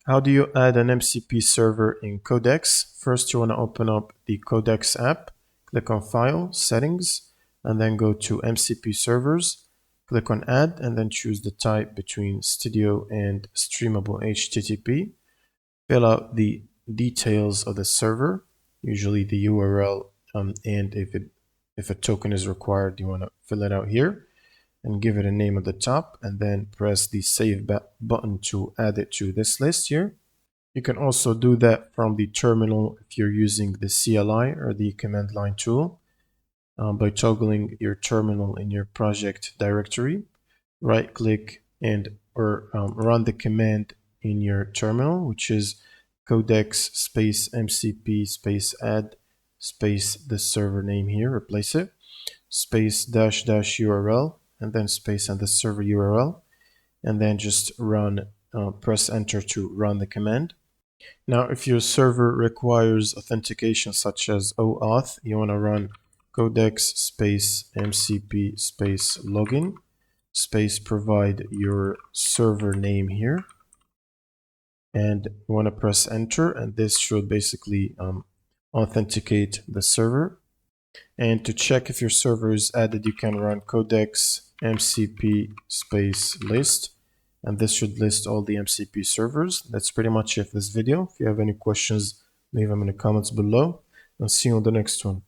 How do you add an MCP server in Codex? First, you want to open up the Codex app, click on File, Settings, and then go to MCP Servers. Click on Add, and then choose the type between Studio and Streamable HTTP. Fill out the details of the server, usually the URL, and if a token is required, you want to fill it out here and give it a name at the top, and then press the Save button to add it to this list here. You can also do that from the terminal if you're using the CLI or the command line tool by toggling your terminal in your project directory. Right click and run the command in your terminal, which is codex space MCP space add space the server name here, replace it, space dash dash URL, and then space and the server URL, and then just run, press enter to run the command. Now, if your server requires authentication such as OAuth, you want to run codex space MCP space login space provide your server name here, and you want to press enter, and this should basically authenticate the server. And to check if your server is added, you can run codex MCP space list, and this should list all the MCP servers. That's pretty much it for this video. If you have any questions, leave them in the comments below. I'll see you on the next one.